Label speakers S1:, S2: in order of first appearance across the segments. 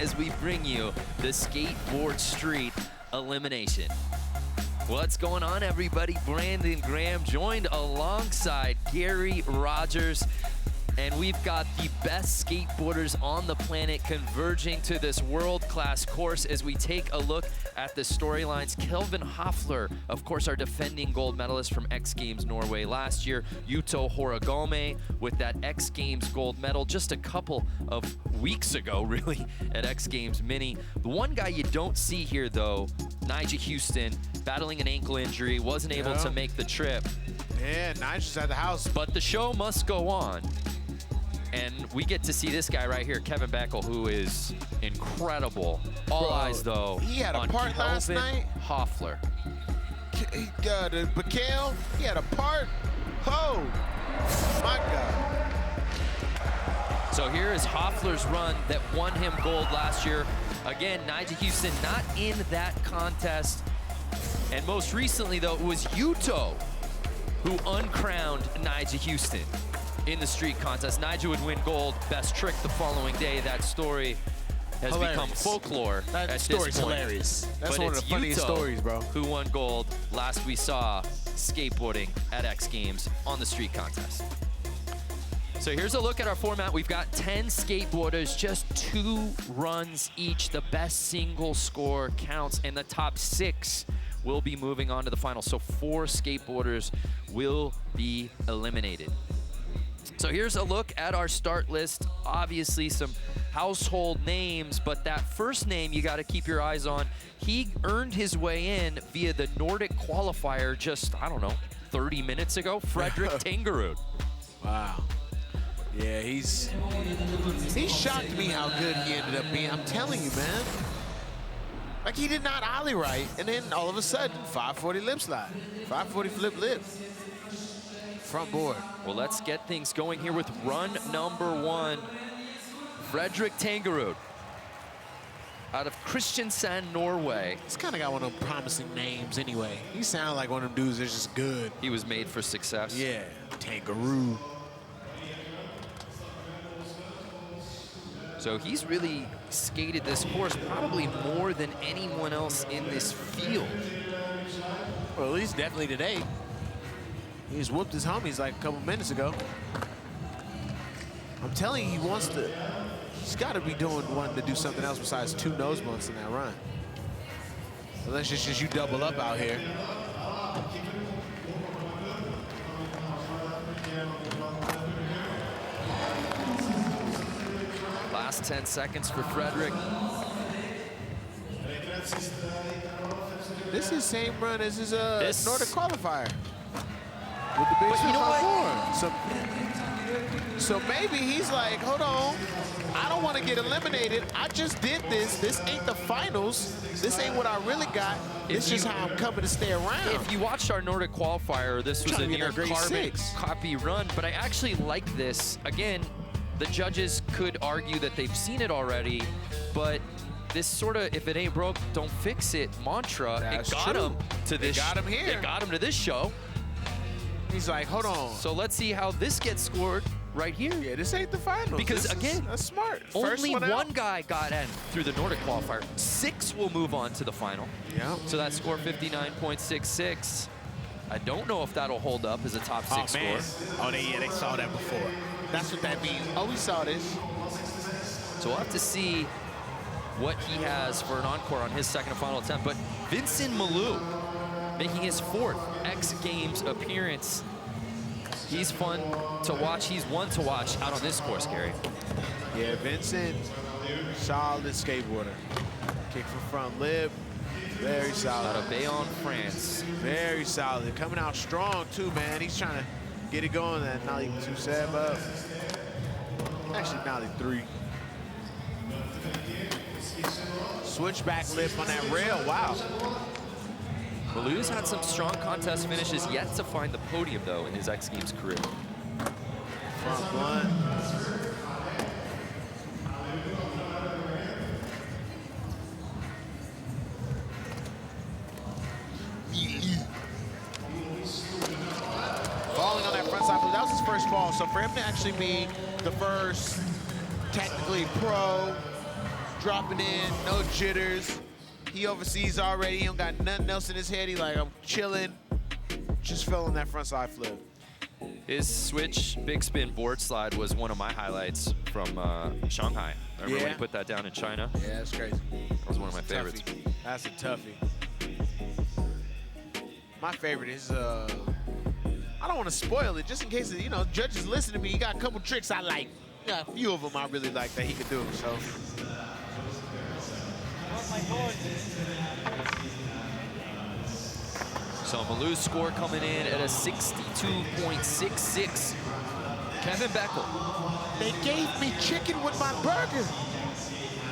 S1: as we bring you the Skateboard Street Elimination. What's going on, everybody? Brandon Graham joined alongside Gary Rogers. And we've got the best skateboarders on the planet converging to this world-class course as we take a look at the storylines. Kelvin Hoffler, of course, our defending gold medalist from X Games Norway last year. Yuto Horigome with that X Games gold medal just a couple of weeks ago, really, at X Games Mini. The one guy you don't see here, though, Nyjah Huston, battling an ankle injury, wasn't able to make the trip.
S2: Yeah, Nyjah's at the house.
S1: But the show must go on. And we get to see this guy right here, Kevin Beckel, who is incredible. All eyes, though,
S2: he had a
S1: on
S2: part last night.
S1: Hoffler.
S2: Beckel, he had a part. Oh, my God.
S1: So here is Hoffler's run that won him gold last year. Again, Nyjah Huston not in that contest. And most recently, though, it was Yuto who uncrowned Nyjah Huston in the street contest. Nyjah would win gold, best trick the following day. That story has become folklore at this point. That story's
S2: hilarious. That's one of the funniest stories, bro.
S1: Who won gold last we saw skateboarding at X Games on the street contest. So here's a look at our format. We've got 10 skateboarders, just 2 runs each. The best single score counts, and the top 6 will be moving on to the final. So 4 skateboarders will be eliminated. So here's a look at our start list. Obviously some household names, but that first name you got to keep your eyes on. He earned his way in via the Nordic qualifier just, I don't know, 30 minutes ago. Fredrik Tengerud.
S2: Wow. Yeah, he shocked me how good he ended up being. I'm telling you, man. Like, he did not ollie right, and then all of a sudden, 540 lip slide, 540 flip lip. Front board.
S1: Well, let's get things going here with run number 1. Fredrik Tengerud out of Kristiansand, Norway.
S2: He's kind of got one of them promising names anyway. He sounded like one of them dudes that's just good.
S1: He was made for success.
S2: Yeah, Tengerud.
S1: So he's really skated this course probably more than anyone else in this field.
S2: Well, at least definitely today. He just whooped his homies like a couple minutes ago. I'm telling you, he's got to be wanting to do something else besides 2 nose bunts in that run. Unless it's just you double up out here.
S1: Last 10 seconds for Fredrik.
S2: This is the same run as his Nordic qualifier. With the big
S1: but you know what?
S2: So maybe he's like, hold on, I don't want to get eliminated. I just did this. This ain't the finals. This ain't what I really got. It's just how I'm coming to stay around.
S1: If you watched our Nordic qualifier, this was a near carbon copy run, but I actually like this. Again, the judges could argue that they've seen it already, but this sort of, if it ain't broke, don't fix it mantra, it got him to this.
S2: It got him here.
S1: It got him to this show.
S2: He's like, hold on.
S1: So let's see how this gets scored right here.
S2: Yeah, this ain't the finals.
S1: Because again,
S2: that's smart.
S1: Only one guy got in through the Nordic qualifier. 6 will move on to the final.
S2: Yeah.
S1: So that score 59.66. I don't know if that'll hold up as a top 6 score.
S2: Oh, they saw that before. That's what that means. Oh, we saw this.
S1: So we'll have to see what he has for an encore on his second and final attempt. But Vincent Malou making his 4th X Games appearance. He's fun to watch. He's one to watch out on this course, Gary.
S2: Yeah, Vincent, solid skateboarder. Kick from front lip, very solid.
S1: Out of Bayonne, France.
S2: Very solid. Coming out strong, too, man. He's trying to get it going. That nollie 2 sab up. Actually, nollie 3. Switchback lip on that rail. Wow.
S1: Malou's had some strong contest finishes, yet to find the podium, though, in his X Games career.
S2: Front blunt. Falling on that front side, that was his first fall. So for him to actually be the first technically pro dropping in, no jitters. He overseas already. He don't got nothing else in his head. He like, I'm chilling. Just fell on that front side flip.
S1: His switch big spin board slide was one of my highlights from Shanghai. I remember when he put that down in China.
S2: Yeah, that's crazy.
S1: That was one of my favorites.
S2: That's a toughie. My favorite is, I don't want to spoil it, just in case, you know, judges listen to me. He got a couple tricks I like. Yeah, a few of them I really like that he could do, so.
S1: So Malou's score coming in at a 62.66. Kevin Beckel.
S2: They gave me chicken with my burger.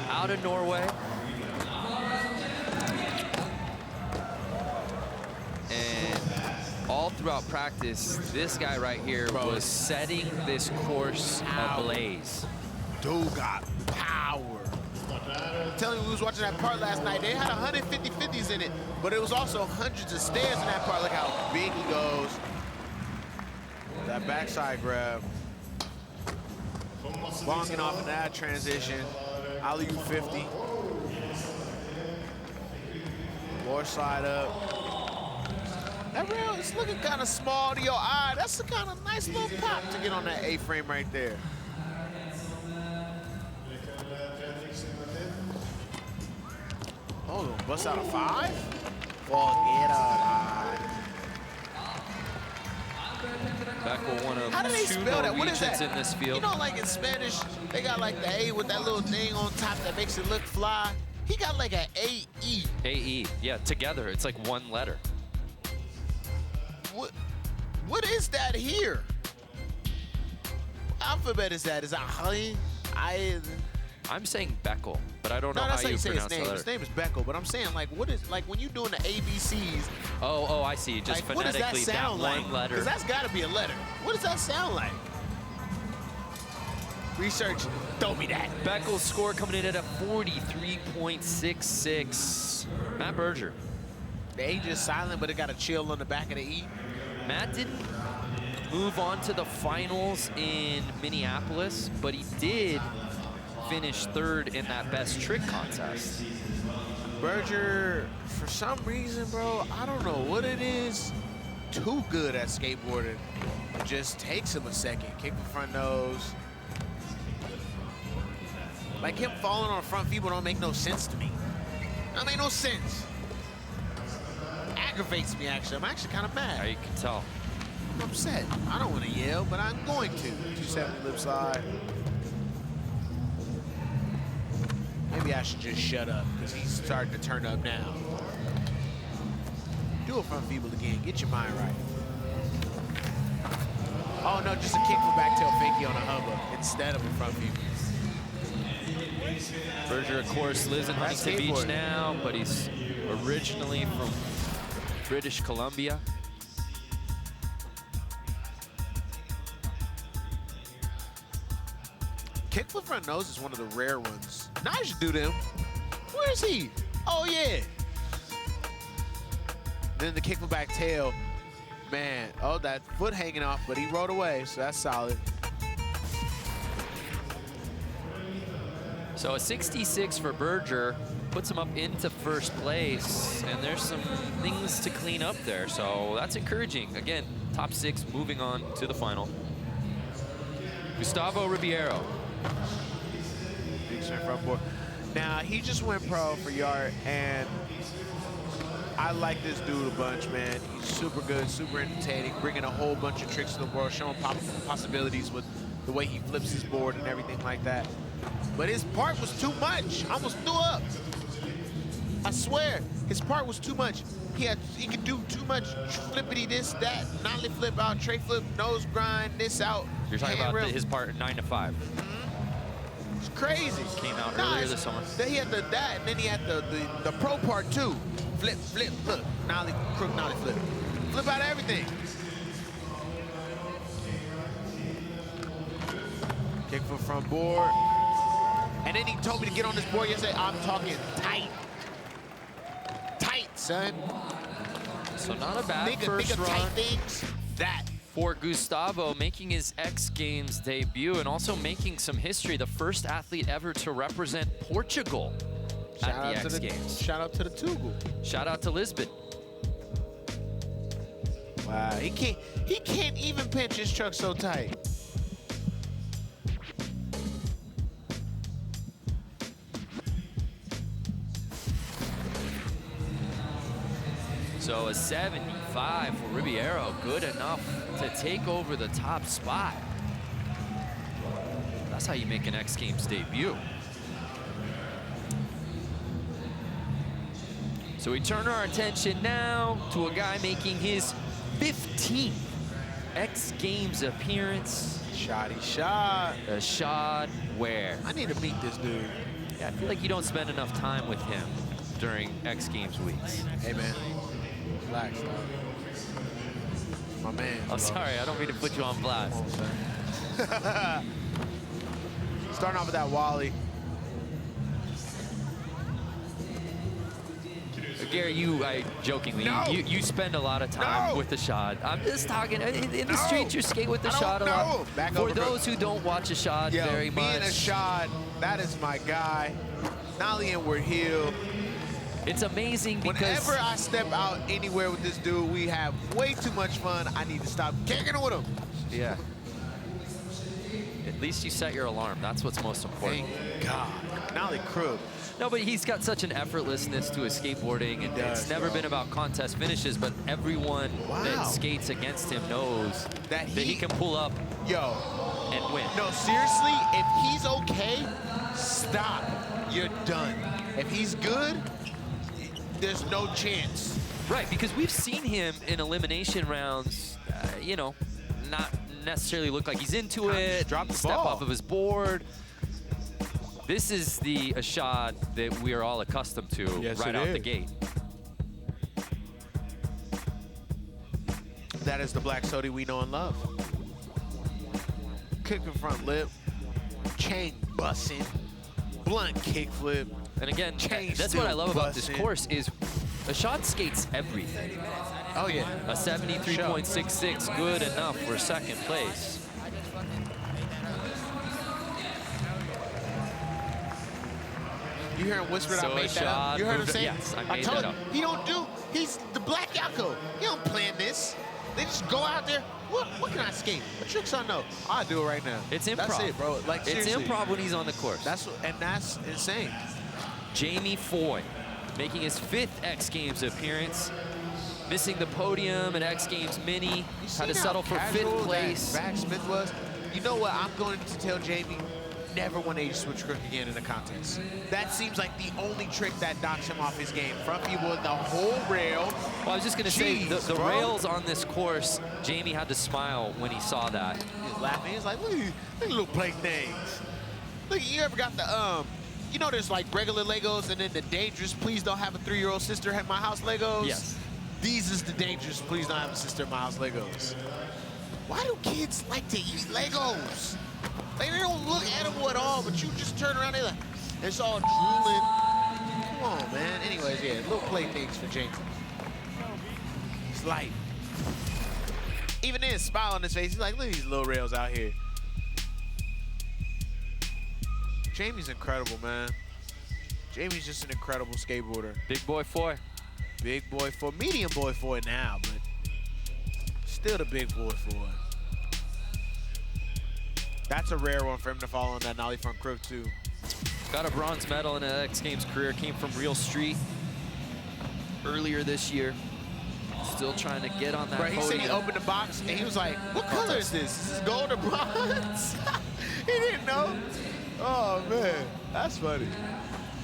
S1: Out of Norway. And all throughout practice, this guy right here was setting this course ablaze.
S2: Dude got power. I'm telling you, we was watching that part last night. They had 150 50s in it, but it was also hundreds of stairs in that part. Look how big he goes. That backside grab. Bonking off of that transition. Alley-oop 50. More slide up. That rail is looking kind of small to your eye. That's a kind of nice little pop to get on that A-frame right there. Hold on, bust out a 5? Forget about
S1: Beckel, one of
S2: How do they
S1: two
S2: spell that? What is
S1: Norwegians
S2: that?
S1: in this field.
S2: You know, like in Spanish, they got like the A with that little thing on top that makes it look fly. He got like an A-E.
S1: A-E, yeah, together. It's like one letter.
S2: What is that here? What alphabet is that? Is that
S1: I'm saying Beckel, but I don't know
S2: no,
S1: how
S2: that's how
S1: you
S2: you say
S1: pronounce
S2: his name.
S1: the
S2: His
S1: letter.
S2: name is Beckel, but I'm saying like what is like when you're doing the ABCs.
S1: Oh, I see. Just
S2: Like, what does that
S1: phonetically,
S2: sound like?
S1: one letter.
S2: Because that's got to be a letter. What does that sound like? Research, throw me that.
S1: Beckel's score coming in at a 43.66. Matt Berger.
S2: The A just silent, but it got a chill on the back of the E.
S1: Matt didn't move on to the finals in Minneapolis, but he did finish third in that best trick contest.
S2: Berger, for some reason, bro, I don't know what it is, too good at skateboarding. It just takes him a second. Kick the front nose. Like him falling on a front feeble don't make no sense to me. That make no sense. Aggravates me, actually. I'm actually kind of
S1: Yeah,
S2: mad.
S1: you can tell.
S2: I'm upset. I don't want to yell, but I'm going to. 270 lip slide. Maybe I should just shut up, because he's starting to turn up now. Do a front feeble again. Get your mind right. Oh, no, just a kick for back tail fakie on a humber instead of a front feeble.
S1: Berger, of course, lives in Huntington Beach now, but he's originally from British Columbia.
S2: Kickflip front nose is one of the rare ones. Now I should do them. Where is he? Oh, yeah. Then the kickflip back tail. Man, oh, that foot hanging off, but he rode away, so that's solid.
S1: So a 66 for Berger puts him up into first place, and there's some things to clean up there, so that's encouraging. Again, top 6 moving on to the final. Gustavo Ribeiro.
S2: Big straight front board. Now, he just went pro for Yard, and I like this dude a bunch, man. He's super good, super entertaining, bringing a whole bunch of tricks to the world, showing possibilities with the way he flips his board and everything like that. But his part was too much. I almost threw up. I swear, his part was too much. He could do too much flippity this, that, nollie flip out, tray flip, nose grind, this out.
S1: You're talking about his part 9 to 5.
S2: It's crazy.
S1: Came out earlier this summer.
S2: Then he had that, and then he had the pro part too. Flip, flip, look, nollie, crook, nollie flip. Flip out everything. Kick for front board. And then he told me to get on this board yesterday. I'm talking tight. Tight, son.
S1: So not a bad
S2: Think
S1: first
S2: of
S1: run.
S2: tight things. That.
S1: for Gustavo, making his X Games debut and also making some history. The first athlete ever to represent Portugal at the X Games.
S2: Shout out to the Tugu.
S1: Shout out to Lisbon.
S2: Wow, he can't even pinch his truck so tight.
S1: So a 75 for Ribeiro, good enough to take over the top spot. That's how you make an X Games debut. So we turn our attention now to a guy making his 15th X Games appearance.
S2: Shoddy shot.
S1: Ashad Ware.
S2: I need to meet this dude.
S1: Yeah, I feel like you don't spend enough time with him during X Games weeks.
S2: Hey, man. Relax, dog. My man.
S1: I'm sorry, I don't mean to put you on blast.
S2: Starting off with that Wally.
S1: Gary, jokingly, you spend a lot of time with the shot. I'm just talking, in the streets, you skate with the shot a lot. For those who don't watch a shot very much.
S2: Me and a shot, that is my guy. Nollie inward heel.
S1: It's amazing because
S2: whenever I step out anywhere with this dude, we have way too much fun. I need to stop kicking with him.
S1: Yeah. At least you set your alarm. That's what's most important.
S2: Thank God. Nollie crook.
S1: No, but he's got such an effortlessly to his skateboarding, and it's never been about contest finishes, but everyone that skates against him knows that he can pull up and win.
S2: No, seriously, if he's okay, stop. You're done. If he's good, there's no chance.
S1: Right, because we've seen him in elimination rounds, you know, not necessarily look like he's into it, step off of his board. This is the Ashad that we are all accustomed to right out the gate.
S2: That is the black soda we know and love. Kicking front lip, chain busting, blunt kickflip.
S1: And again, that's what I love about this course is Ashad skates everything.
S2: Oh yeah.
S1: A 73.66, good enough for second place.
S2: You hear him whisper that I made that up? You heard him say,
S1: yes, I made
S2: told
S1: that up.
S2: He don't do, he's the black Yako. He don't plan this. They just go out there. What can I skate? What tricks I know? I'll do it right now.
S1: It's improv.
S2: That's it, bro. Like,
S1: it's
S2: seriously.
S1: improv when he's on the course.
S2: That's insane.
S1: Jamie Foy making his 5th X Games appearance. Missing the podium at X Games Mini. Had to settle for 5th place.
S2: Back Smith was. You know what? I'm going to tell Jamie, never 180 switch crook again in a contest. That seems like the only trick that knocks him off his game. Front people with the whole rail.
S1: Well, I was just going to say, the rails on this course, Jamie had to smile when he saw that.
S2: He was laughing. He's like, look at little play things. Look, you ever got the, you know there's like regular Legos and then the dangerous, please don't have a 3-year-old sister at my house Legos?
S1: Yes.
S2: These is the dangerous, please don't have a sister at my house Legos. Why do kids like to eat Legos? Like, they don't look edible at all, but you just turn around, they're like, it's all drooling. Come on, man. Anyways, yeah, little playthings for Jamie. It's light. Even then, smile on his face. He's like, look at these little rails out here. Jamie's incredible, man. Jamie's just an incredible skateboarder.
S1: Big boy Foy.
S2: Big boy Foy. Medium boy Foy now, but still the big boy Foy. That's a rare one for him to fall on that nollie front crook, too.
S1: Got a bronze medal in an X Games career. Came from Real Street earlier this year. Still trying to get on that podium.
S2: He said he opened the box, and he was like, what color is this? Is this gold or bronze? He didn't know. Oh, man. That's funny.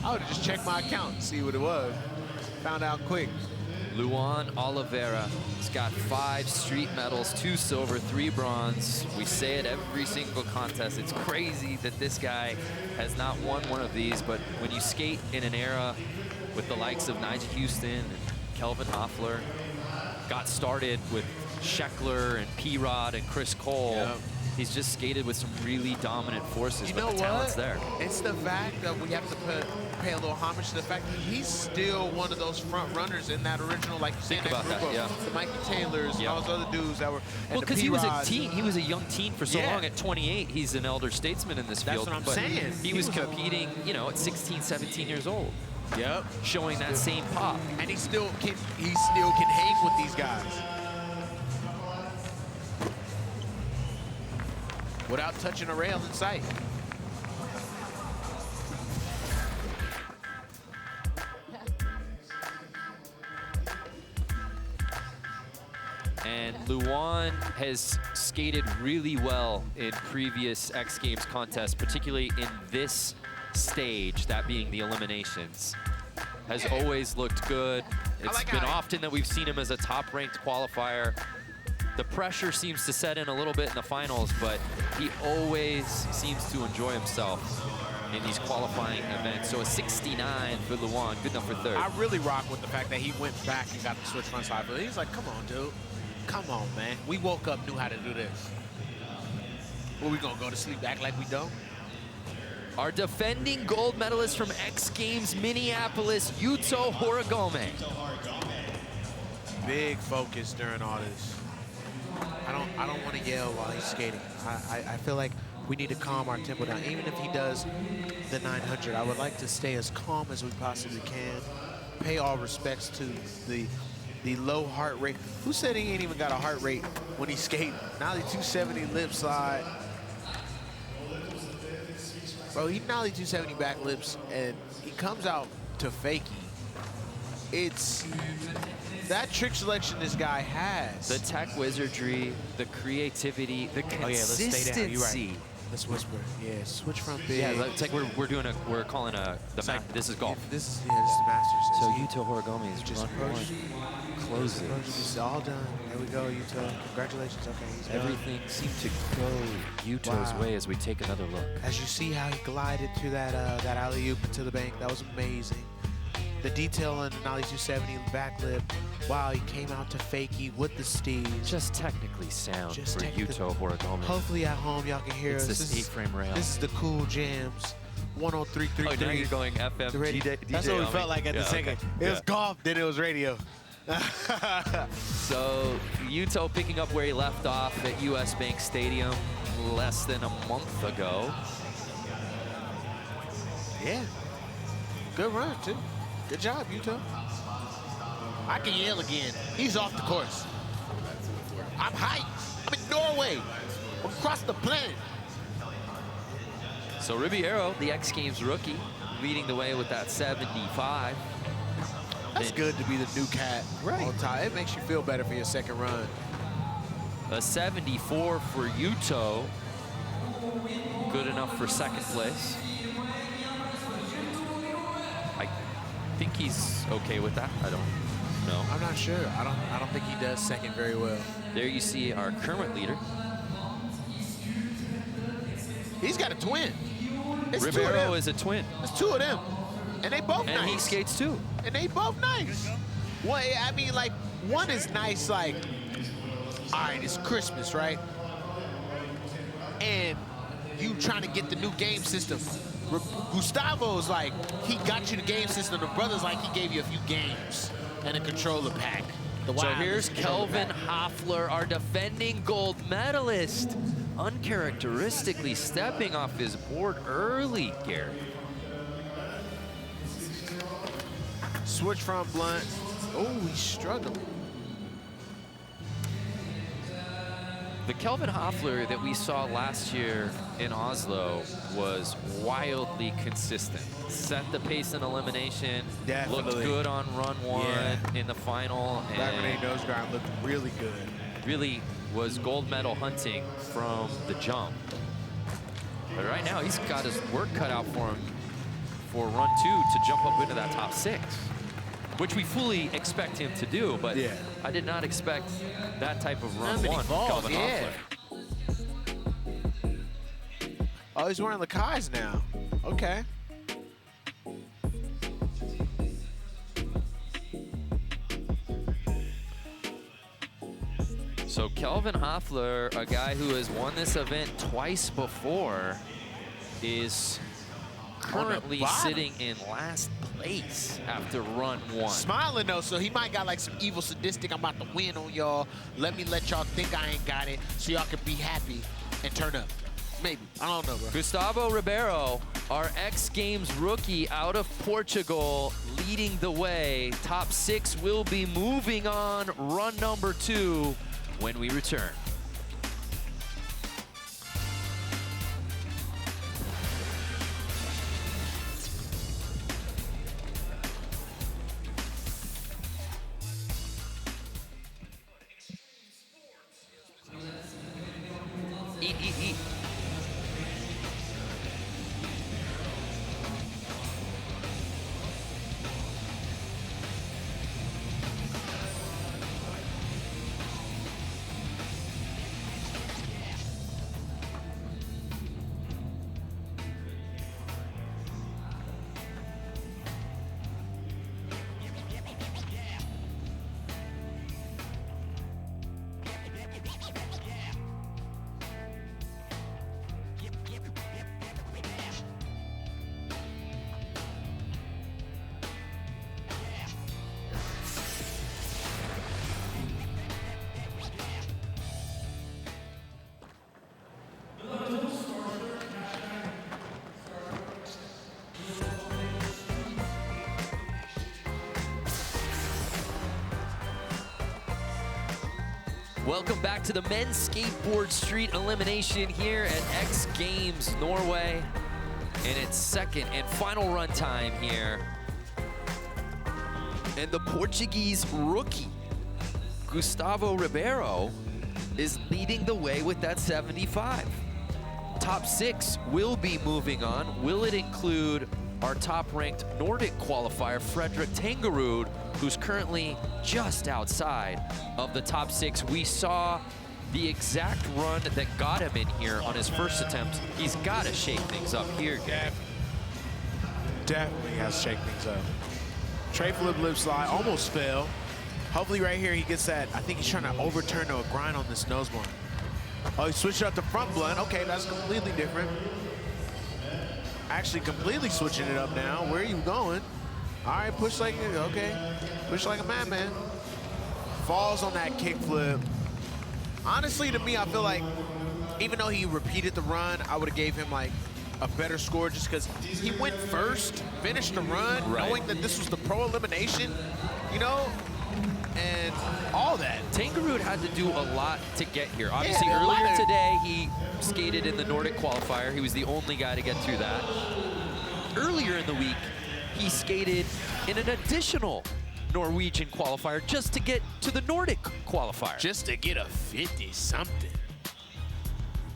S2: I would have just checked my account and see what it was. Found out quick.
S1: Luan Oliveira has got 5 street medals, 2 silver, 3 bronze. We say it every single contest. It's crazy that this guy has not won one of these, but when you skate in an era with the likes of Nigel Houston and Kelvin Hoffler, got started with Scheckler and P-Rod and Chris Cole, He's just skated with some really dominant forces,
S2: You
S1: but
S2: know
S1: the talent's
S2: what?
S1: there.
S2: It's the fact that we have to pay a little homage to the fact that he's still one of those front runners in that original, like you said,
S1: Think about
S2: group
S1: that,
S2: of
S1: yeah.
S2: the Mikey Taylors and all those other dudes that were.
S1: Well, because he was a teen, he was a young teen for so
S2: Yeah.
S1: long. At 28, he's an elder statesman in this
S2: That's
S1: field.
S2: what I'm
S1: but
S2: saying.
S1: He was competing, you know, at 16, 17 years old,
S2: Yep.
S1: showing that same pop.
S2: And he still can hang with these guys without touching a rail in sight.
S1: And Luan has skated really well in previous X Games contests, particularly in this stage, that being the eliminations. Has always looked good. It's been often that we've seen him as a top-ranked qualifier. The pressure seems to set in a little bit in the finals, but he always seems to enjoy himself in these qualifying events. So a 69 for Luan, good enough for third.
S2: I really rock with the fact that he went back and got the switch front side. But he's like, come on, dude. Come on, man. We woke up, knew how to do this. What, we gonna go to sleep, act like we don't?
S1: Our defending gold medalist from X Games Minneapolis, Yuto Horigome.
S2: Big focus during all this. I don't want to yell while he's skating. I feel like we need to calm our tempo down. Even if he does the 900, I would like to stay as calm as we possibly can. Pay all respects to the low heart rate. Who said he ain't even got a heart rate when he's skating? Nollie 270 lip slide. Bro, he Nollie 270 back lips, and he comes out to fakie. It's that trick selection this guy has.
S1: The tech wizardry, the creativity, the consistency.
S2: Oh yeah, let's stay down. You're right. Let's whisper. Yeah, switch from big.
S1: Yeah, it's like we're calling this is golf.
S2: This is the Masters.
S1: So Yuto Horigome is
S2: just
S1: run
S2: approach.
S1: one, closes.
S2: It's all done. There we go, Yuto. Congratulations. Okay, he's done.
S1: Everything seemed to go Yuto's way as we take another look.
S2: As you see how he glided through that alley-oop into the bank, that was amazing. The detail on the Nollie 270 backlip. Wow, he came out to fakie with the steez.
S1: Just technically sound for Yuto Horigome.
S2: Hopefully at home y'all can hear us.
S1: It's this 8-frame rail.
S2: This is the cool jams. 103.33.
S1: Oh, now you're going FM DJ.
S2: That's what we felt like at the second.
S1: Okay.
S2: It was golf, then it was radio.
S1: So Yuto picking up where he left off at US Bank Stadium less than a month ago.
S2: Yeah. Good run, too. Good job, Yuto. I can yell again. He's off the course. I'm hyped. I'm in Norway. Across the planet.
S1: So Ribeiro, the X Games rookie, leading the way with that 75.
S2: That's good to be the new cat on top. It makes you feel better for your second run.
S1: A 74 for Yuto. Good enough for second place. I think he's okay with that. I don't know.
S2: I'm not sure. I don't think he does second very well.
S1: There you see our current leader.
S2: He's got a twin. It's
S1: Ribeiro is a twin.
S2: There's two of them. And they both nice.
S1: And he skates too.
S2: And they both nice. Well, I mean, like, one is nice, like, all right, it's Christmas, right? And you trying to get the new game system. Gustavo's like, he got you the game system. The brother's like, he gave you a few games and a controller pack.
S1: So here's Kelvin Hoffler, our defending gold medalist, uncharacteristically stepping off his board early, Gary.
S2: Switch front blunt. Oh, he's struggling.
S1: The Kelvin Hoffler that we saw last year in Oslo was wildly consistent. Set the pace in elimination.
S2: Definitely.
S1: Looked good on run one in the final.
S2: That grenade nose grind looked really good.
S1: Really was gold medal hunting from the jump. But right now, he's got his work cut out for him for run two to jump up into that top six, which we fully expect him to do, but I did not expect that type of run one from Kelvin Hoffler.
S2: Oh, he's wearing Lakai's now. Okay.
S1: So Kelvin Hoffler, a guy who has won this event twice before, is currently sitting in last place after run 1.
S2: Smiling though, so he might got like some evil sadistic, I'm about to win on y'all. Let y'all think I ain't got it so y'all can be happy and turn up. Maybe, I don't know, bro.
S1: Gustavo Ribeiro, our X Games rookie out of Portugal, leading the way. Top 6 will be moving on run number 2 when we return. Eat. Welcome back to the men's skateboard street elimination here at X Games Norway. And its second and final run time here. And the Portuguese rookie, Gustavo Ribeiro, is leading the way with that 75. Top 6 will be moving on. Will it include our top-ranked Nordic qualifier, Fredrik Tangerud, who's currently just outside of the top 6. We saw the exact run that got him in here on his first attempt. He's got to shake things up here, Gabe.
S2: Definitely has to shake things up. Tray flip lip slide, almost fell. Hopefully right here he gets that. I think he's trying to overturn to a grind on this nose blunt. Oh, he switched up the front blunt. Okay, that's completely different. Actually completely switching it up now. Where are you going? All right, push like, okay. Push like a madman. Falls on that kickflip. Honestly, to me, I feel like even though he repeated the run, I would have gave him like a better score just because he went first, finished the run, knowing that this was the pro elimination, you know, and all that.
S1: Tangerud had to do a lot to get here. Obviously, earlier today, he skated in the Nordic qualifier. He was the only guy to get through that. Earlier in the week, he skated in an additional Norwegian qualifier just to get to the Nordic qualifier.
S2: Just to get a 50-something.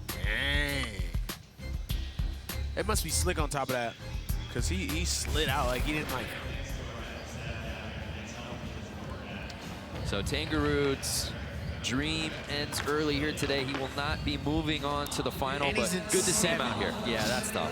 S2: Dang. It must be slick on top of that, because he slid out like he didn't like.
S1: So Tangerud's dream ends early here today. He will not be moving on to the final, but good to see him out here. Yeah, that's tough.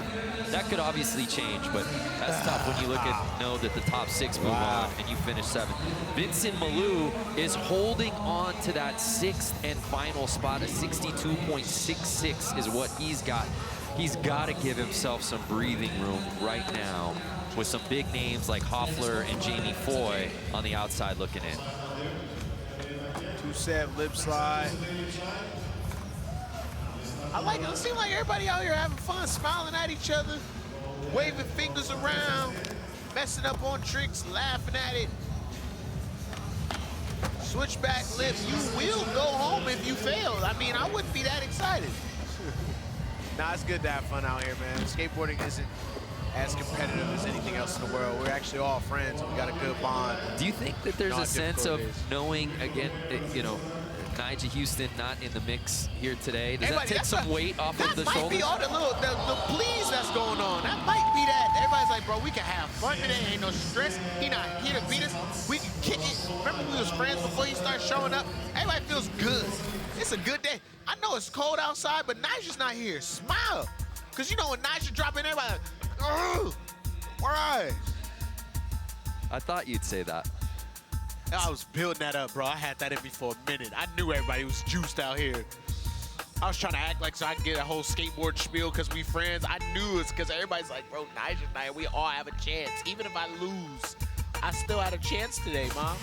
S1: That could obviously change, but that's tough when you know that the top 6 move on and you finish 7th. Vincent Malou is holding on to that 6th and final spot. A 62.66 is what he's got. He's got to give himself some breathing room right now with some big names like Hoffler and Jamie Foy on the outside looking in.
S2: 2-set lip slide. I like it. It seems like everybody out here having fun, smiling at each other, waving fingers around, messing up on tricks, laughing at it. Switchback lip, you will go home if you fail. I mean, I wouldn't be that excited. Nah, it's good to have fun out here, man. Skateboarding isn't as competitive as anything else in the world. We're actually all friends, and we got a good bond.
S1: Do you think that there's a sense of knowing, again, you know, Nigel Houston not in the mix here today? Does that take some weight off of the shoulders? That might be all
S2: the please that's going on. That might be that. Everybody's like, bro, we can have fun today. Ain't no stress. He not here to beat us. We can kick it. Remember we was friends before he started showing up? Everybody feels good. It's a good day. I know it's cold outside, but Nigel's not here. Smile. Because you know when Nigel drop in, everybody like, oh, why?
S1: I thought you'd say that.
S2: I was building that up, bro. I had that in me for a minute. I knew everybody was juiced out here. I was trying to act like so I can get a whole skateboard spiel because we friends. I knew it's because everybody's like, bro, Nigel and I, we all have a chance. Even if I lose, I still had a chance today, Mom.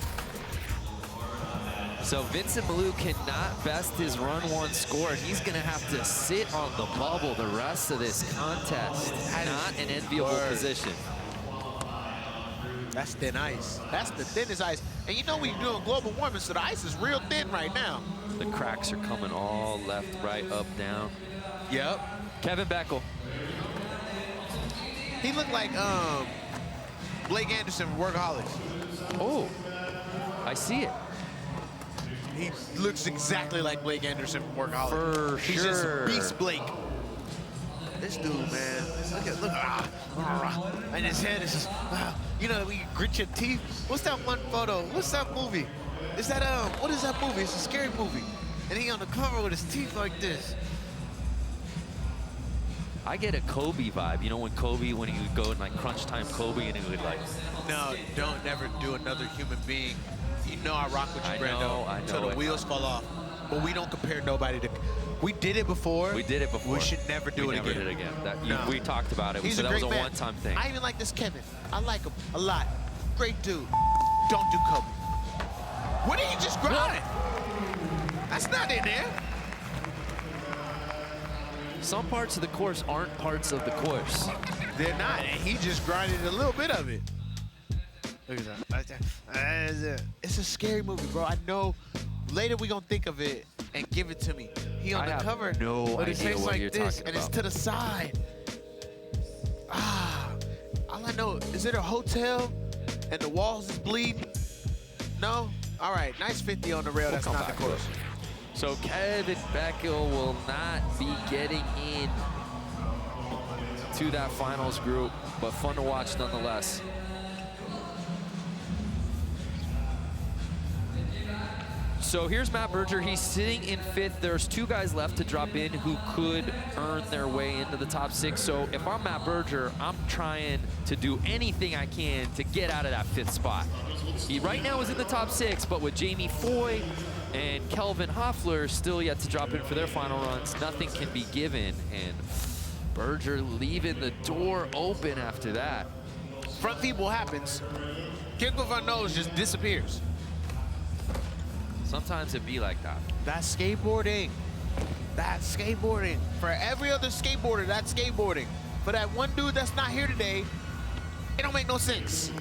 S1: So Vincent Malou cannot best his run one score. He's going to have to sit on the bubble the rest of this contest. Not an enviable position.
S2: That's thin ice. That's the thinnest ice. And you know we're doing global warming, so the ice is real thin right now.
S1: The cracks are coming all left, right, up, down.
S2: Yep.
S1: Kevin Beckel.
S2: He looked like Blake Anderson from Workaholics.
S1: Oh, I see it.
S2: He looks exactly like Blake Anderson from Workaholics.
S1: For
S2: He's
S1: sure.
S2: just Beast Blake. This dude, man, look, and his head is just, you know, when you grit your teeth. What's that one photo? What's that movie? Is that, what is that movie? It's a scary movie. And he on the cover with his teeth like this.
S1: I get a Kobe vibe. You know when Kobe, when he would go in like crunch time Kobe and he would like.
S2: No, don't never do another human being. You know I rock with you, Brando.
S1: I know.
S2: Till the wheels fall off. But we don't compare nobody to. We did it before.
S1: We did it before.
S2: We should never do it again.
S1: We never did it again.
S2: No.
S1: We talked about it.
S2: He's
S1: So
S2: a
S1: that was
S2: great
S1: a
S2: man.
S1: one-time thing.
S2: I even like this Kevin. I like him a lot. Great dude. Don't do Kobe. What did he just grind? That's not in there.
S1: Some parts of the course aren't parts of the course.
S2: They're not. And he just grinded a little bit of it. Look at that. It's a scary movie, bro. I know. Later we gonna think of it and give it to me. He on the cover.
S1: No
S2: but his
S1: idea
S2: face
S1: what
S2: like
S1: you're
S2: this,
S1: talking
S2: and it's
S1: about.
S2: to the side. All I know is it a hotel, and the walls is bleeding. No. All right. Nice 50 on the rail. That's not the course.
S1: So Kevin Beckel will not be getting in to that finals group, but fun to watch nonetheless. So here's Matt Berger. He's sitting in fifth. There's two guys left to drop in who could earn their way into the top six. So if I'm Matt Berger, I'm trying to do anything I can to get out of that fifth spot. He right now is in the top six, but with Jamie Foy and Kelvin Hoffler still yet to drop in for their final runs, nothing can be given. And Berger leaving the door open after that.
S2: Front feeble happens. Kick with our nose just disappears.
S1: Sometimes it be like that.
S2: That's skateboarding. That's skateboarding. For every other skateboarder, that's skateboarding. For that one dude that's not here today, it don't make no sense.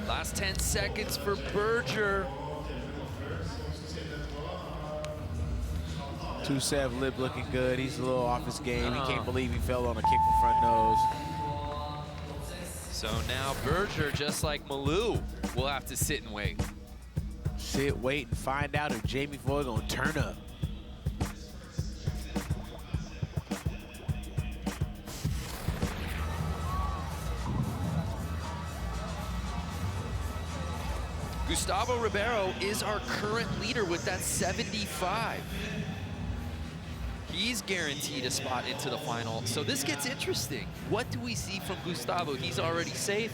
S1: Last 10 seconds for Berger.
S2: 2-7 lip looking good. He's a little off his game. He can't believe he fell on a kick from front nose.
S1: So now Berger, just like Malou, will have to sit and wait.
S2: Sit, wait, and find out if Jamie Foy gonna turn up.
S1: Gustavo Ribeiro is our current leader with that 75. He's guaranteed a spot into the final. So this gets interesting. What do we see from Gustavo? He's already safe.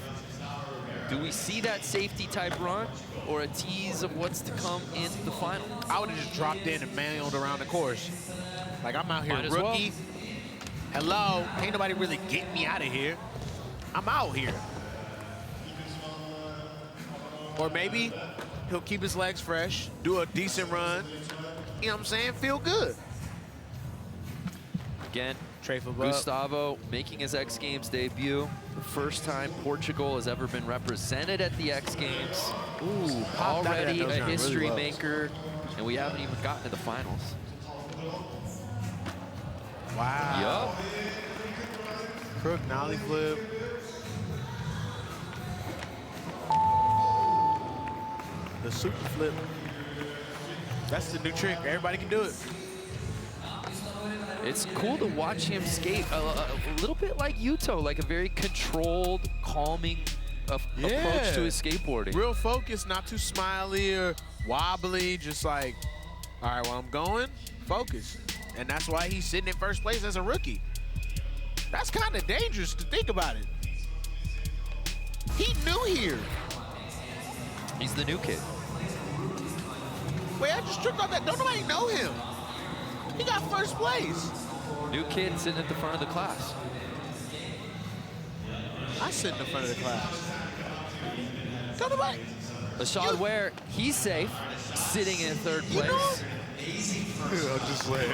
S1: Do we see that safety type run or a tease of what's to come in the final?
S2: I would have just dropped in and manualed around the course. Like, I'm out here
S1: Might as
S2: rookie. Hello, ain't nobody really getting me out of here. I'm out here. Or maybe he'll keep his legs fresh, do a decent run. You know what I'm saying? Feel good.
S1: Again,
S2: Treyful
S1: Gustavo making his X Games debut. The first time Portugal has ever been represented at the X Games. Ooh, already a history maker, and we haven't even gotten to the finals.
S2: Wow.
S1: Yup.
S2: Crook nollie flip. The super flip. That's the new trick. Everybody can do it.
S1: It's cool to watch him skate a little bit like Yuto, like a very controlled, calming approach to his skateboarding.
S2: Real focus, not too smiley or wobbly, just like, all right, well, I'm going, focus. And that's why he's sitting in first place as a rookie. That's kind of dangerous to think about it. He new here.
S1: He's the new kid.
S2: Wait, I just tripped on that. Don't nobody know him. He got first place.
S1: New kid sitting at the front of the class.
S2: I sit in the front of the class. Don't nobody.
S1: Ashad Ware, he's safe, sitting in third place.
S2: I'm just playing.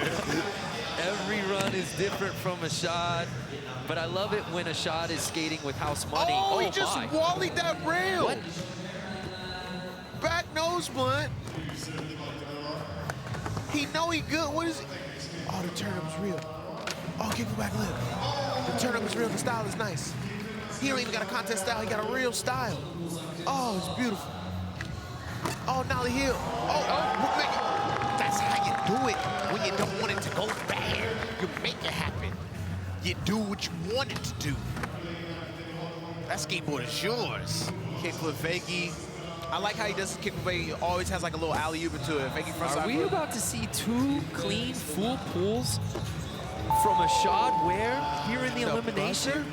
S1: Every run is different from Ashad, but I love it when Ashad is skating with house money.
S2: Oh, he just wallied that rail.
S1: What?
S2: Back nose blunt. He know he good. What is it? Oh, the turnup's real. Oh, kick back lip. The turnup is real. The style is nice. He don't even got a contest style. He got a real style. Oh, it's beautiful. Oh, nollie heel. That's how you do it when you don't want it to go bad. You make it happen. You do what you want it to do. That skateboard is yours. Kickflip fakie. I like how he does his kickflip fakie. He always has like a little alley-oop into it. Fakie front side.
S1: Are we about to see 2 clean full pulls from Ashad Ware here in the elimination?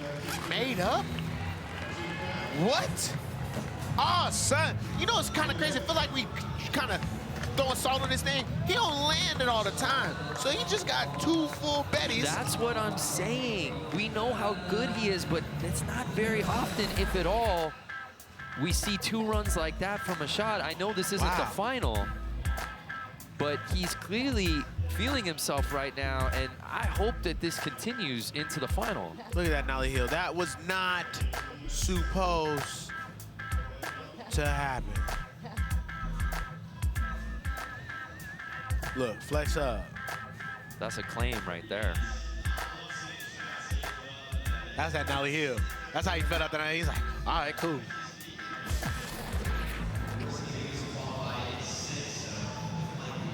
S2: Made up? What? Oh, son. You know, it's kind of crazy. I feel like we kind of throwing salt on this thing. He don't land it all the time. So he just got 2 full betties.
S1: That's what I'm saying. We know how good he is, but it's not very often, if at all, we see 2 runs like that from Ashad. I know this isn't the final, but he's clearly feeling himself right now, and I hope that this continues into the final.
S2: Look at that nollie heel. That was not supposed to happen. Look, flex up.
S1: That's a claim right there.
S2: That's that nollie heel. That's how he fed up the night. He's like, all right, cool.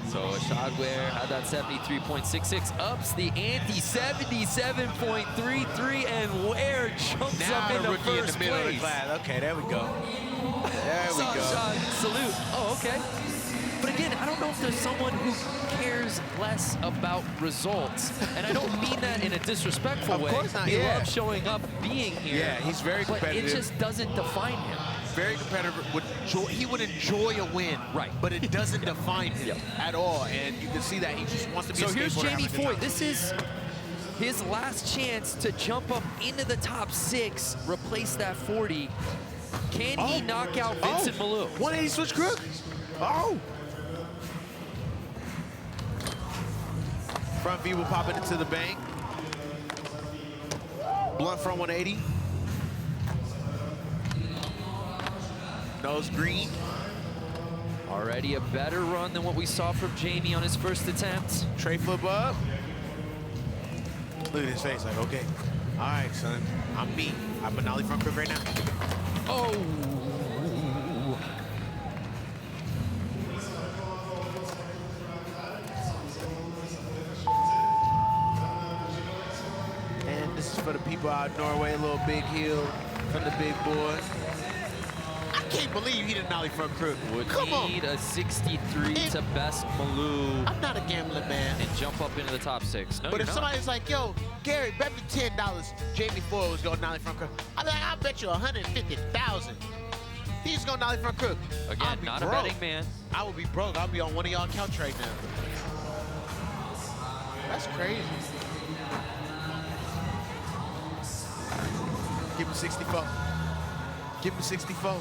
S1: So Ashad Ware had that 73.66, ups the ante 77.33, and Ware jumps
S2: now
S1: up into
S2: rookie
S1: first
S2: in the middle
S1: place.
S2: of the class. Okay, there we go. There we go.
S1: Ashad, salute. Oh, okay. But again, I don't know if there's someone who cares less about results. And I don't mean that in a disrespectful way.
S2: Of course not,
S1: He loves showing up, being here.
S2: Yeah, he's very competitive.
S1: But it just doesn't define him.
S2: Very competitive. He would enjoy a win.
S1: Right.
S2: But it doesn't define him at all. And you can see that he just wants to be a skateboarder.
S1: So here's Jamie
S2: having a good
S1: Foy.
S2: time.
S1: This is his last chance to jump up into the top 6, replace that 40. Can he knock out Vincent Malou?
S2: 180 switch crook. Oh. Front V will pop it into the bank. Blunt front 180. Nose green.
S1: Already a better run than what we saw from Jamie on his first attempt.
S2: Tray flip up. Look at his face, like, okay. All right, son, I'm me. I'm a nollie front crook right now.
S1: Oh!
S2: And this is for the people out in Norway, a little big heel from the big boy. I can't believe he did a nollie front crook.
S1: Would
S2: Come on.
S1: need a 63 to best Malou
S2: I'm not a gambling man.
S1: and jump up into the top 6. No,
S2: But
S1: you're
S2: if
S1: not.
S2: somebody's like, yo, Gary, bet me $10 Jamie Foy was going nollie front crook, I'd be like, I'll bet you 150,000. He's going nollie front crook.
S1: Again,
S2: I'll be
S1: not
S2: broke.
S1: a betting man.
S2: I would be broke. I'll be on one of y'all couch right now. That's crazy. Give him 64. Give him 64.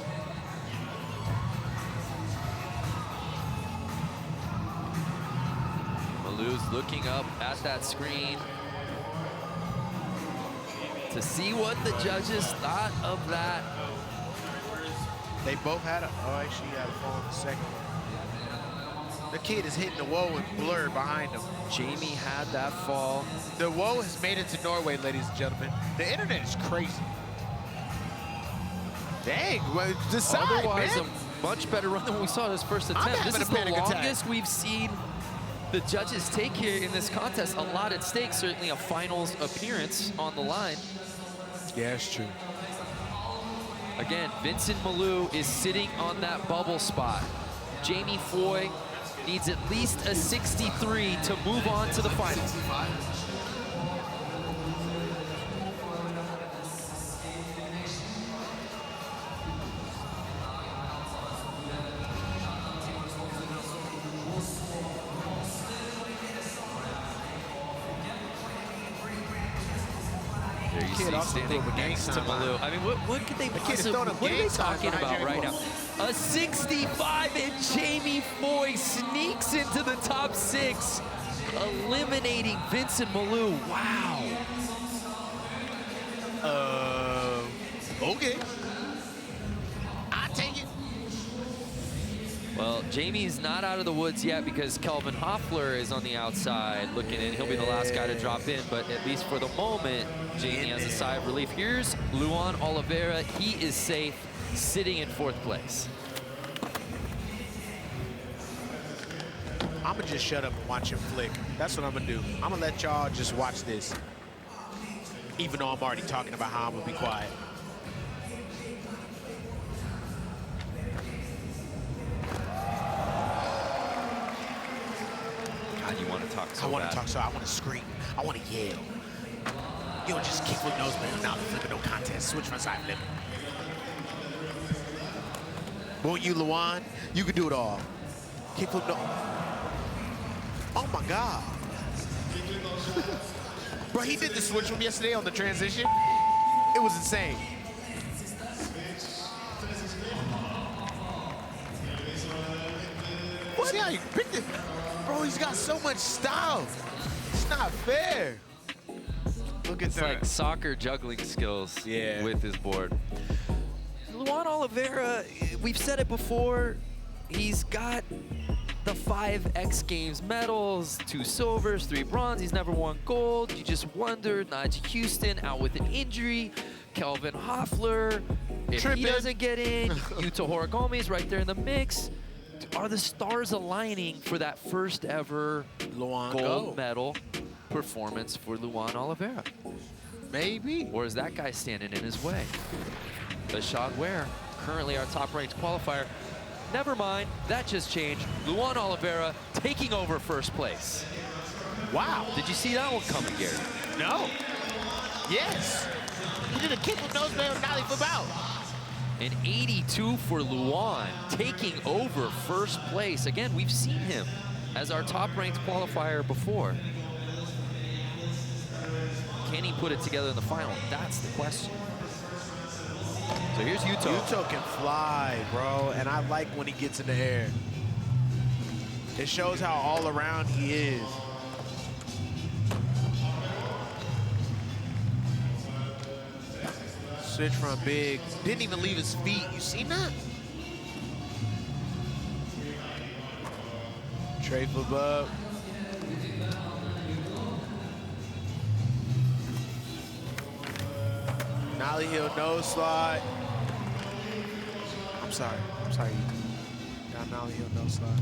S1: Malou's looking up at that screen to see what the judges thought of that.
S2: They both had a, oh, actually, he had a fall in the second. The kid is hitting the wall with blur behind him.
S1: Jamie had that fall.
S2: The woe has made it to Norway, ladies and gentlemen. The internet is crazy. Dang, well, decide,
S1: Otherwise,
S2: man.
S1: a much better run than we saw in his first attempt. This
S2: having
S1: is
S2: a
S1: the
S2: panic attack.
S1: longest we've seen the judges take here in this contest. A lot at stake, certainly a finals appearance on the line.
S2: Yeah, it's true.
S1: Again, Vincent Malou is sitting on that bubble spot. Jamie Foy needs at least a 63 to move on to the final.
S2: kid also
S1: standing
S2: threw a gang
S1: next to
S2: sign
S1: Malou.
S2: line.
S1: I mean, what could they
S2: kid is
S1: possibly,
S2: throwing up
S1: what are they
S2: gang signs
S1: talking
S2: behind
S1: about right
S2: Jerry
S1: now? A 65 and Jamie Foy sneaks into the top 6, eliminating Vincent Malou. Wow.
S2: Okay. I take it.
S1: Well, Jamie's not out of the woods yet because Kelvin Hoffler is on the outside looking in. He'll be the last guy to drop in, but at least for the moment, Jamie has a sigh of relief. Here's Luan Oliveira. He is safe, sitting in 4th place.
S2: I'm gonna just shut up and watch him flick. That's what I'm gonna do. I'm gonna let y'all just watch this. Even though I'm already talking about how I'm gonna be quiet.
S1: God, you want to talk so
S2: I want
S1: bad.
S2: to talk, so I want to scream. I want to yell. You don't just kick flip nose man. Now the flipping no contest. Switch front side flip. Won't you, Luan? You can do it all. Kick flip no. Oh my God. Bro, he did the switch from yesterday on the transition. It was insane. See how you picked it? Bro, he's got so much style. It's not fair. Look at
S1: It's
S2: that.
S1: like soccer juggling skills with his board. Luan Oliveira, we've said it before, he's got the 5 X Games medals, 2 silvers, 3 bronze. He's never won gold. You just wonder, Najee Houston out with an injury. Kelvin Hoffler, if he doesn't get in, Yuta Horigomez right there in the mix. Are the stars aligning for that first ever gold medal performance for Luan Oliveira?
S2: Maybe.
S1: Or is that guy standing in his way? Ashad Ware, currently our top-ranked qualifier. Never mind, that just changed. Luan Oliveira taking over 1st place.
S2: Wow.
S1: Did you see that one coming, Gary?
S2: No. Yes. He did a kick with nose man, now he flip out.
S1: An 82 for Luan, taking over 1st place. Again, we've seen him as our top-ranked qualifier before. Can he put it together in the final? That's the question. So here's Yuto.
S2: Yuto can fly, bro, and I like when he gets in the air. It shows how all around he is. Switch from big. Didn't even leave his feet. You seen that? Tray flip up. Nollie heel nose slide. I'm sorry. Got Nollie heel nose slide.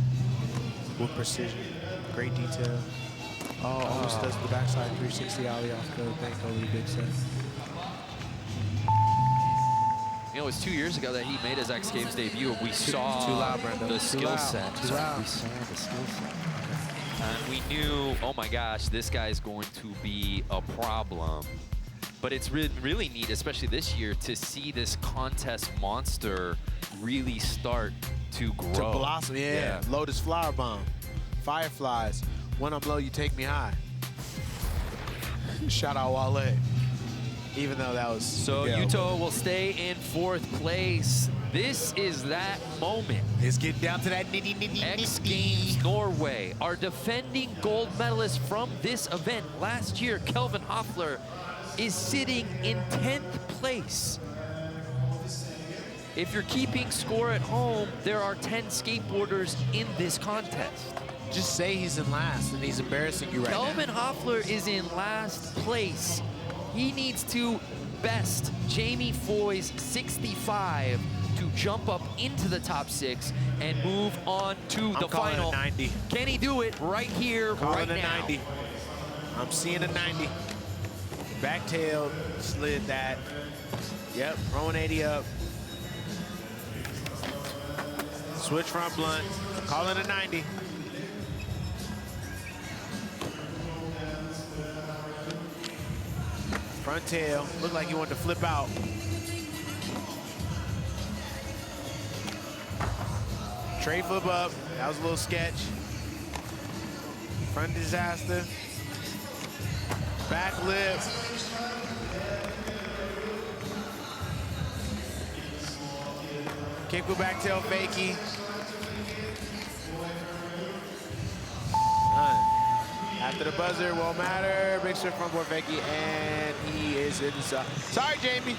S2: With precision. Great detail. Oh, almost does the backside 360 ollie off the bank over the big set.
S1: You know, it was 2 years ago that he made his X Games debut. We saw the skill set. We saw the skill set. And we knew, oh my gosh, this guy's going to be a problem. But it's really neat, especially this year, to see this contest monster really start to grow.
S2: To blossom, yeah. Lotus Flower Bomb. Fireflies. When I'm low, you take me high. Shout out Wale. Even though that was...
S1: So Yuto will stay in 4th place. This is that moment.
S2: It's getting down to that nitty.
S1: X Games Norway, our defending gold medalist from this event last year, Kelvin Hoffler, is sitting in 10th place. If you're keeping score at home, there are 10 skateboarders in this contest.
S2: Just say he's in last and he's embarrassing you right now.
S1: Kelvin Hoffler is in last place. He needs to best Jamie Foy's 65 to jump up into the top 6 and move on to the final.
S2: 90.
S1: Can he do it right here, right now?
S2: 90. I'm seeing a 90. Back tail, slid that. Yep, throwing 80 up. Switch front blunt, calling a 90. Front tail, looked like he wanted to flip out. Tray flip up, that was a little sketch. Front disaster. Back lip. Kick with back tail fakie. After the buzzer, won't matter. Big strip front board fakie, and he is inside. Sorry, Jamie.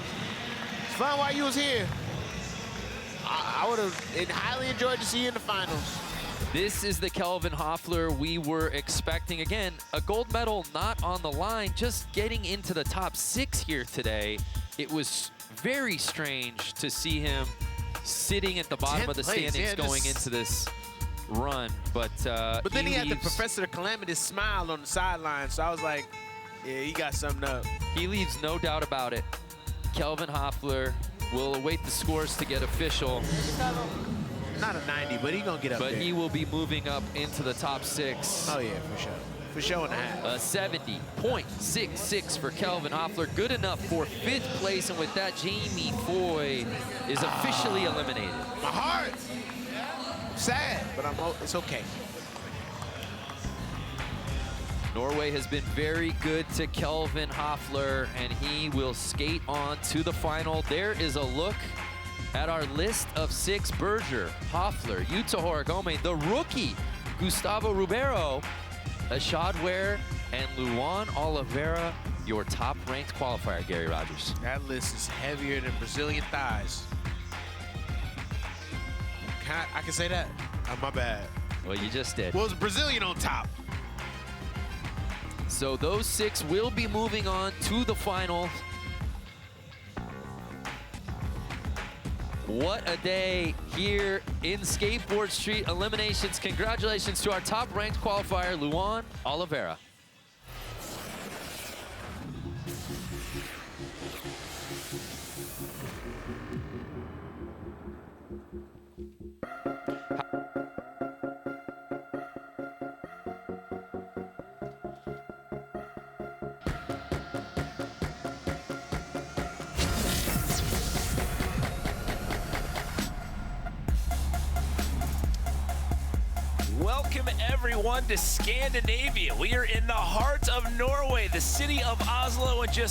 S2: It's fun while you was here. I would have highly enjoyed to see you in the finals.
S1: This is the Kelvin Hoffler we were expecting. Again, a gold medal not on the line, just getting into the top 6 here today. It was very strange to see him sitting at the bottom of the standings going into this run. But
S2: then he had the Professor Calamitous smile on the sideline, so I was like, yeah, he got something up.
S1: He leaves no doubt about it. Kelvin Hoffler will await the scores to get official.
S2: Not a 90, but he's gonna get up there.
S1: But he will be moving up into the top 6.
S2: Oh yeah, for sure. For sure and a half.
S1: A 70.66 for Kelvin Hoffler. Good enough for 5th place, and with that, Jamie Foy is officially eliminated.
S2: My heart. Sad, but it's okay.
S1: Norway has been very good to Kelvin Hoffler, and he will skate on to the final. There is a look at our list of 6: Berger, Hoffler, Yuta Horigome, the rookie, Gustavo Ribeiro, Ashad Ware, and Luan Oliveira, your top-ranked qualifier, Gary Rogers.
S2: That list is heavier than Brazilian thighs. I can say that? Oh, my bad.
S1: Well, you just did.
S2: Well, it's Brazilian on top.
S1: So those 6 will be moving on to the final. What a day here in Skateboard Street Eliminations. Congratulations to our top-ranked qualifier, Luan Oliveira.
S3: Welcome everyone to Scandinavia. We are in the heart of Norway, the city of Oslo, and just